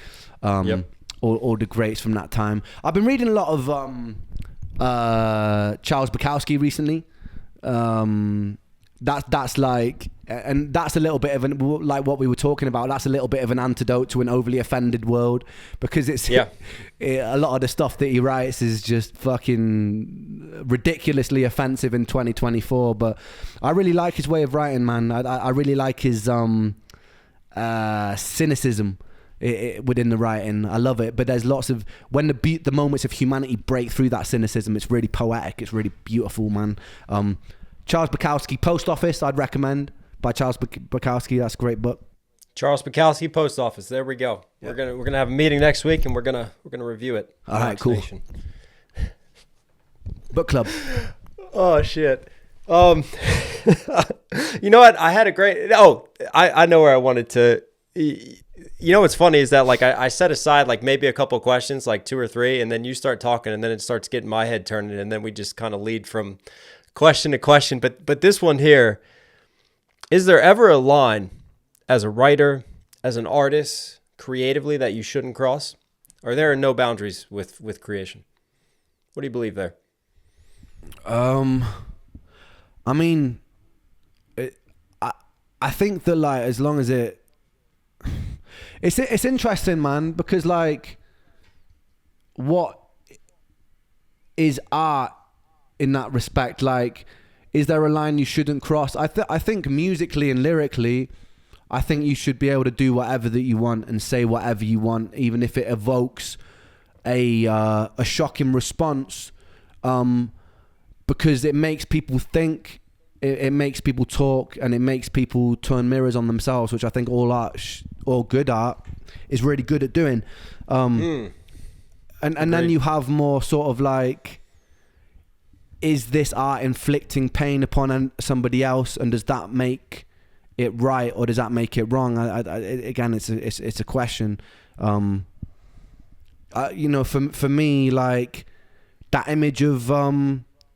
all the greats from that time. I've been reading a lot of Charles Bukowski recently. That's like, and that's a little bit of like what we were talking about. That's a little bit of an antidote to an overly offended world, because it's a lot of the stuff that he writes is just fucking ridiculously offensive in 2024. But I really like his way of writing, man. I really like his cynicism within the writing. I love it. But there's lots of, when the moments of humanity break through that cynicism, it's really poetic. It's really beautiful, man. Charles Bukowski, Post Office, I'd recommend, by Charles Bukowski. That's a great book. Charles Bukowski, Post Office. There we go. Yep. We're gonna have a meeting next week, and we're gonna review it. All right, cool. Book club. Oh shit. You know what? I had a great. Oh, I know where I wanted to. You know what's funny is that like I set aside like maybe a couple questions, like 2 or 3, and then you start talking, and then it starts getting my head turning, and then we just kind of lead from question to question. But this one here, is there ever a line as a writer, as an artist, creatively that you shouldn't cross? Or there are no boundaries with creation? What do you believe there? I mean, I think that like as long as it's interesting, man, because like what is art in that respect? Like, is there a line you shouldn't cross? I think musically and lyrically, I think you should be able to do whatever that you want and say whatever you want, even if it evokes a shocking response, because it makes people think. It makes people talk, and it makes people turn mirrors on themselves, which I think all art, all good art, is really good at doing. And then you have more sort of like, is this art inflicting pain upon somebody else, and does that make it right, or does that make it wrong? Again, it's a question. You know, for me, like that image of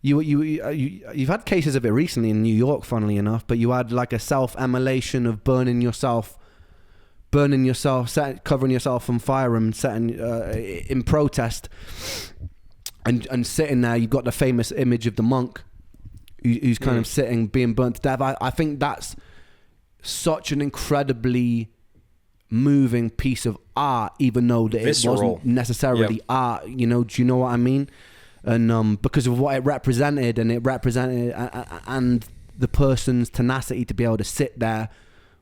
You've had cases of it recently in New York, funnily enough, but you had like a self-immolation of covering yourself, covering yourself on fire and setting in protest, and sitting there. You've got the famous image of the monk who's kind of sitting, being burnt to death. I think that's such an incredibly moving piece of art, even though that it wasn't necessarily art. You know, do you know what I mean? And because of what it represented, and and the person's tenacity to be able to sit there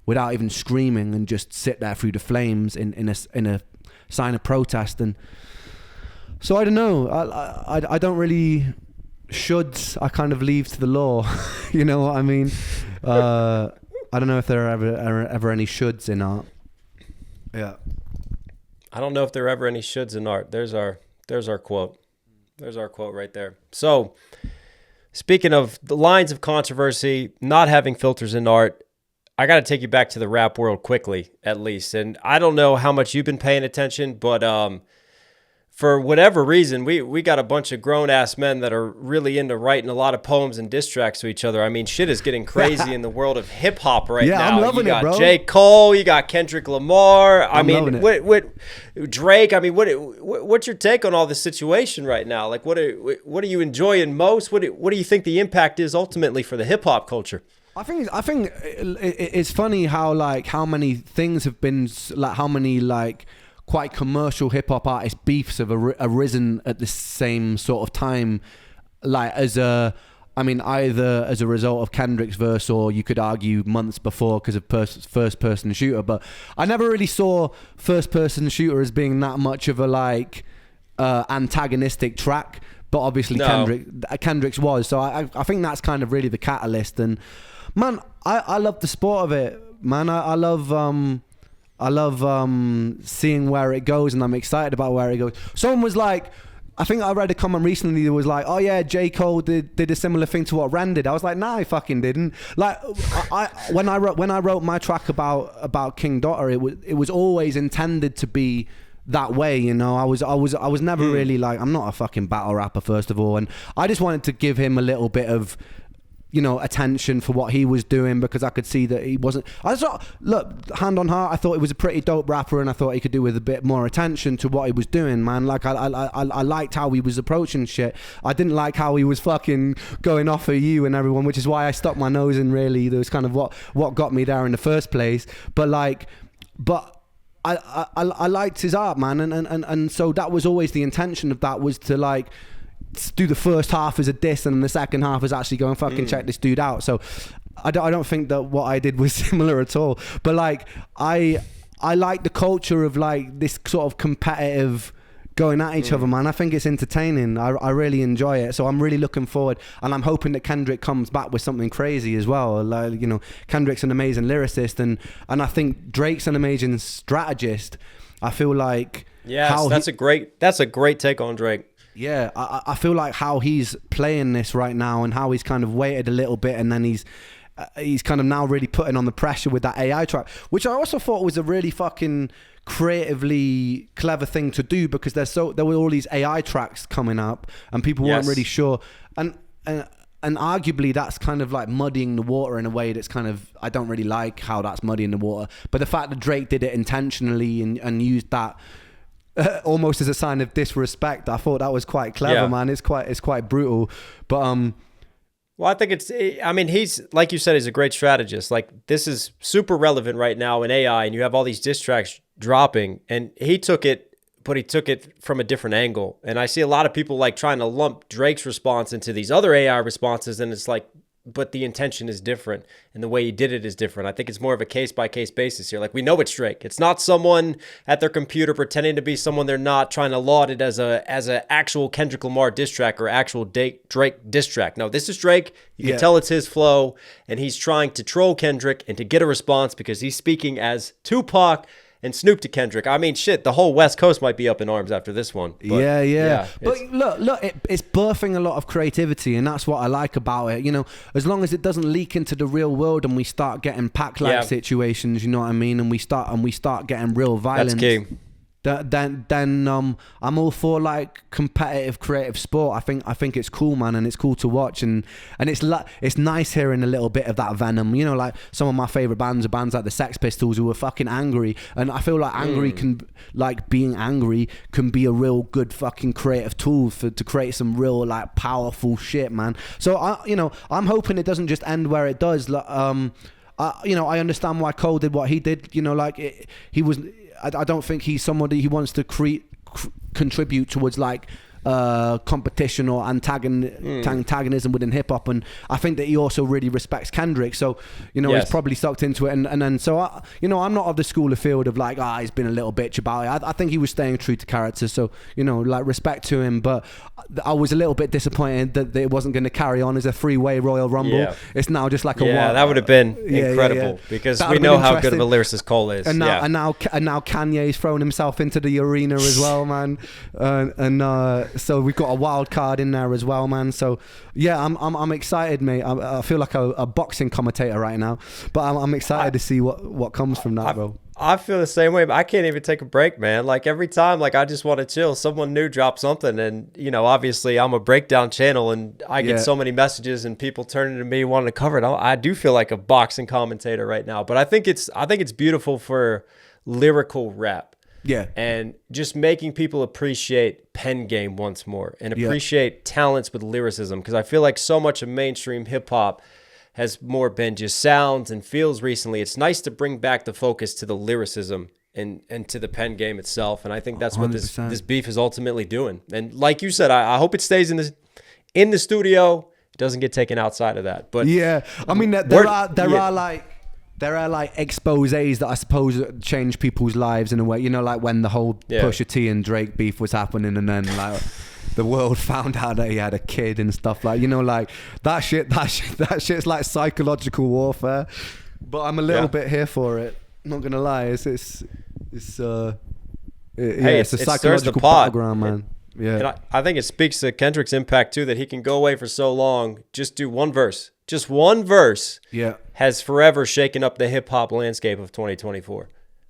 without even screaming and just sit there through the flames in a sign of protest. And so I don't know. I don't really shoulds. I kind of leave to the law. You know what I mean? I don't know if there are ever any shoulds in art. Yeah. I don't know if there are ever any shoulds in art. There's our quote. There's our quote right there. So, speaking of the lines of controversy, not having filters in art, I got to take you back to the rap world quickly, at least. And I don't know how much you've been paying attention, but for whatever reason, we got a bunch of grown-ass men that are really into writing a lot of poems and diss tracks to each other. I mean, shit is getting crazy in the world of hip-hop right now. I'm loving it, bro. You got J. Cole, you got Kendrick Lamar. I'm loving it. What Drake, I mean, what's your take on all this situation right now? Like, what are you enjoying most? What do you think the impact is ultimately for the hip-hop culture? I think it's funny how many things have been, like how many like quite commercial hip hop artist beefs have arisen at the same sort of time, like either as a result of Kendrick's verse, or you could argue months before because of first person shooter. But I never really saw first person shooter as being that much of a like antagonistic track, but obviously no. Kendrick's was. So I think that's kind of really the catalyst. And man, I love the sport of it, man. I love seeing where it goes, and I'm excited about where it goes. Someone was like, I think I read a comment recently that was like, oh yeah, J. Cole did a similar thing to what Ren did. I was like, nah, he fucking didn't. Like, when I wrote my track about King Dotter, it was always intended to be that way, you know. I was never really like, I'm not a fucking battle rapper, first of all, and I just wanted to give him a little bit of, you know, attention for what he was doing, because I could see that he wasn't. Look, hand on heart, I thought he was a pretty dope rapper, and I thought he could do with a bit more attention to what he was doing, man. Like I liked how he was approaching shit. I didn't like how he was fucking going off at you and everyone, which is why I stopped my nose, and really that was kind of what got me there in the first place. But I liked his art, man, and so that was always the intention of that, was to like do the first half as a diss, and the second half is actually go and fucking check this dude out. So I don't think that what I did was similar at all, but like I like the culture of like this sort of competitive going at each other, man. I think it's entertaining. I really enjoy it, so I'm really looking forward, and I'm hoping that Kendrick comes back with something crazy as well. Like, you know, Kendrick's an amazing lyricist, and I think Drake's an amazing strategist. I feel like that's a great take on Drake. I feel like how he's playing this right now, and how he's kind of waited a little bit, and then he's he's kind of now really putting on the pressure with that AI track, which I also thought was a really fucking creatively clever thing to do, because there were all these AI tracks coming up and people weren't really sure, and arguably that's kind of like muddying the water in a way that's kind of, I don't really like how that's muddying the water. But the fact that Drake did it intentionally and used that almost as a sign of disrespect, I thought that was quite clever, man. It's quite brutal, but well, I think he's, like you said, he's a great strategist. Like, this is super relevant right now in AI, and you have all these diss tracks dropping, and he took it from a different angle. And I see a lot of people like trying to lump Drake's response into these other AI responses, and it's like, but the intention is different and the way he did it is different. I think it's more of a case-by-case basis here. Like, we know it's Drake. It's not someone at their computer pretending to be someone they're not, trying to laud it as a actual Kendrick Lamar diss track or actual Drake diss track. No, this is Drake. You can tell it's his flow, and he's trying to troll Kendrick and to get a response because he's speaking as Tupac and Snoop to Kendrick. I mean, shit, the whole West Coast might be up in arms after this one. But, yeah. But look, it's birthing a lot of creativity, and that's what I like about it. You know, as long as it doesn't leak into the real world and we start getting pack-like situations, you know what I mean, and we start getting real violence. That's key. Then I'm all for like competitive creative sport. I think it's cool, man, and it's cool to watch, and it's nice hearing a little bit of that Venom. You know, like some of my favorite bands are bands like the Sex Pistols, who were fucking angry, and I feel like being angry can be a real good fucking creative tool to create some real like powerful shit, man. So I'm hoping it doesn't just end where it does. I understand why Cole did what he did. You know, like he was. I don't think he's somebody who wants to contribute towards like competition or antagonism within hip hop, and I think that he also really respects Kendrick, so he's probably sucked into it, and then so I'm not of the school of field of like he's been a little bitch about it. I think he was staying true to character, so like respect to him, but I was a little bit disappointed that it wasn't going to carry on as a 3-way Royal Rumble. It's now just like that would have been incredible because we know how good of a lyricist Cole is, and now Kanye's thrown himself into the arena as well, man, so we've got a wild card in there as well, man. So yeah, I'm excited, mate. I feel like a boxing commentator right now, but I'm excited to see what comes from that, bro. I feel the same way, but I can't even take a break, man. Like every time, like I just want to chill. Someone new drops something, and obviously I'm a breakdown channel, and I get so many messages and people turning to me wanting to cover it. I do feel like a boxing commentator right now, but I think it's beautiful for lyrical rap. Yeah. And just making people appreciate pen game once more and appreciate talents with lyricism. Because I feel like so much of mainstream hip hop has more been just sounds and feels recently. It's nice to bring back the focus to the lyricism and to the pen game itself. And I think that's 100%. What this beef is ultimately doing. And like you said, I hope it stays in the studio. It doesn't get taken outside of that. But yeah, I mean, there are like exposés that I suppose change people's lives in a way, like when the whole Pusha T and Drake beef was happening, and then like the world found out that he had a kid and stuff, like like that shit's like psychological warfare. But I'm a little bit here for it. Not gonna lie, it's a psychological battleground, man. Yeah, and I think it speaks to Kendrick's impact too, that he can go away for so long, just do one verse. Just one verse has forever shaken up the hip-hop landscape of 2024.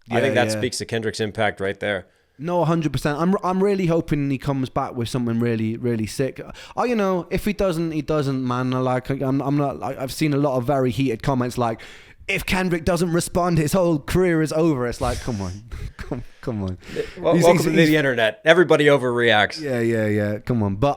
I think that speaks to Kendrick's impact right there. No, 100%. I'm really hoping he comes back with something really, really sick. If he doesn't, he doesn't, man. I'm not. Like, I've seen a lot of very heated comments like, if Kendrick doesn't respond, his whole career is over. It's like, come on. Come on. Welcome to the internet. Everybody overreacts. Yeah. Come on. But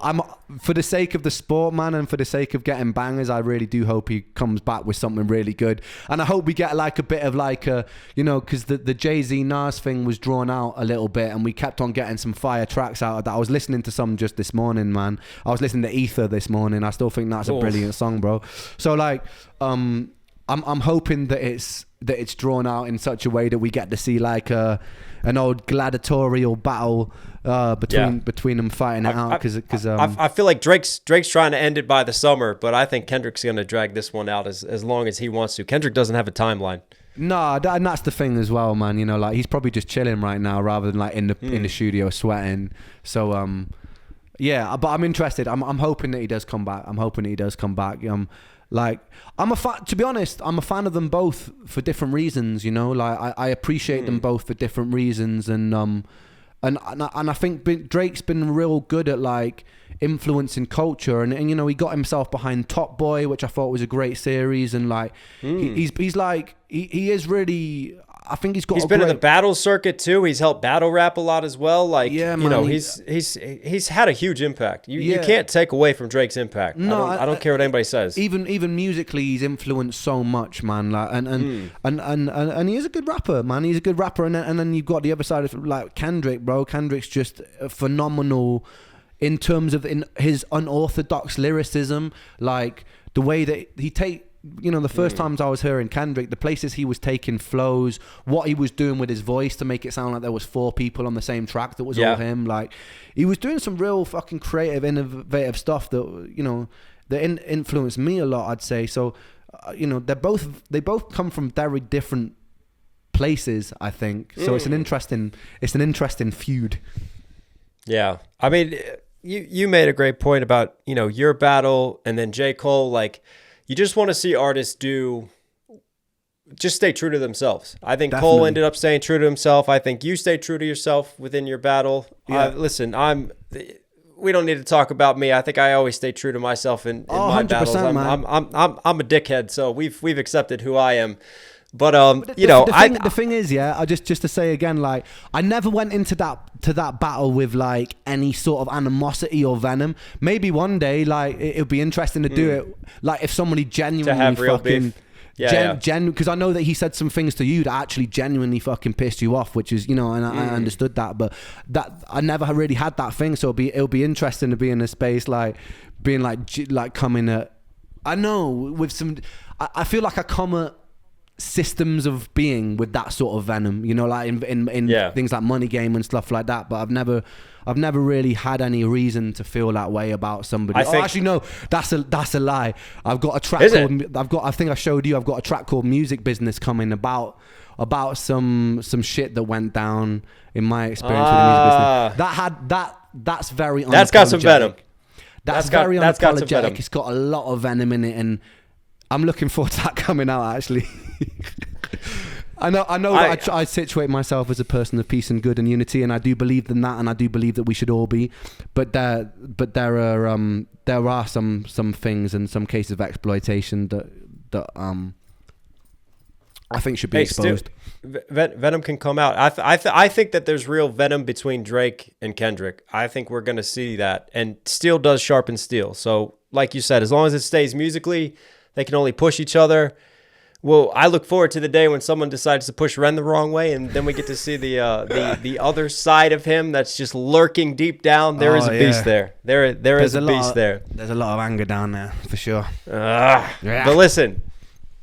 for the sake of the sport, man, and for the sake of getting bangers, I really do hope he comes back with something really good. And I hope we get like a bit of like a, because the Jay-Z Nas thing was drawn out a little bit, and we kept on getting some fire tracks out of that. I was listening to some just this morning, man. I was listening to Ether this morning. I still think that's a brilliant song, bro. So like, I'm hoping that it's drawn out in such a way that we get to see like an old gladiatorial battle between them fighting it out. Because I feel like Drake's trying to end it by the summer, but I think Kendrick's going to drag this one out as long as he wants to. Kendrick doesn't have a timeline. No, and that's the thing as well, man. Like he's probably just chilling right now rather than like in the studio sweating. So yeah, but I'm interested. I'm hoping that he does come back. Like, to be honest, I'm a fan of them both for different reasons, you know. Like, I appreciate them both for different reasons, and I think Drake's been real good at like influencing culture, and you know, he got himself behind Top Boy, which I thought was a great series, and like he's like he is really. I think he's been in the battle circuit too. He's helped battle rap a lot as well. Like, yeah, man, you know, he's had a huge impact. You can't take away from Drake's impact. No, I don't care what anybody says. Even musically, he's influenced so much, man. Like, and he is a good rapper, man. He's a good rapper, and then you've got the other side of like Kendrick, bro. Kendrick's just phenomenal in terms of his unorthodox lyricism, like the way that he you know, the first times I was hearing Kendrick, the places he was taking flows, what he was doing with his voice to make it sound like there was 4 people on the same track that was all him. Like, he was doing some real fucking creative, innovative stuff that, you know, that influenced me a lot, I'd say. So, you know, they both come from very different places, I think. So it's an interesting feud. Yeah. I mean, you made a great point about, you know, your battle and then J. Cole, like, you just want to see artists just stay true to themselves. I think Definitely. Cole ended up staying true to himself. I think you stay true to yourself within your battle. Yeah. Listen, we don't need to talk about me. I think I always stay true to myself in my battles. I'm a dickhead, so we've accepted who I am. But you know, the thing is, just to say again, like, I never went into that battle with like any sort of animosity or venom. Maybe one day, like, it would be interesting to do it, like if somebody genuinely to have real fucking beef. Yeah. Because I know that he said some things to you that actually genuinely fucking pissed you off, which is, you know, and I understood that, but that I never really had that thing. So it'll be interesting to be in a space like being like coming at, I know with some, I feel like I come at systems of being with that sort of venom, you know, like in things like Money Game and stuff like that, but I've never really had any reason to feel that way about somebody. Actually no, that's a lie. I've got a track I think I showed you, I've got a track called Music Business coming about some shit that went down in my experience with the music business. That's very unapologetic. That's got some venom. That's very unapologetic. It's got a lot of venom in it, and I'm looking forward to that coming out, actually. I know I situate myself as a person of peace and good and unity, and I do believe in that, and I do believe that we should all be. But there are some things and some cases of exploitation that I think should be exposed. Venom can come out. I think that there's real venom between Drake and Kendrick. I think we're going to see that, and steel does sharpen steel. So, like you said, as long as it stays musically, they can only push each other. Well, I look forward to the day when someone decides to push Ren the wrong way, and then we get to see the other side of him that's just lurking deep down. There is a beast there. There is a beast there. There's a lot of anger down there, for sure. But listen,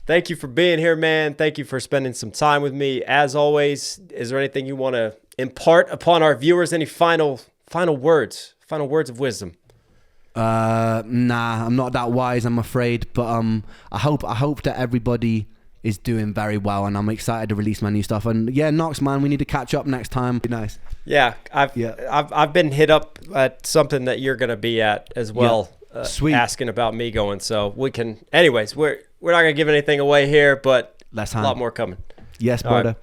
thank you for being here, man. Thank you for spending some time with me. As always, is there anything you want to impart upon our viewers? Any final words of wisdom? Nah, I'm not that wise, I'm afraid, but I hope that everybody is doing very well, and I'm excited to release my new stuff. And yeah, Knox, man, we need to catch up next time. Be nice. Yeah, I've been hit up at something that you're gonna be at as well. Yeah. Sweet. Asking about me going, so we can. Anyways, we're not gonna give anything away here, but a lot more coming. Yes, brother.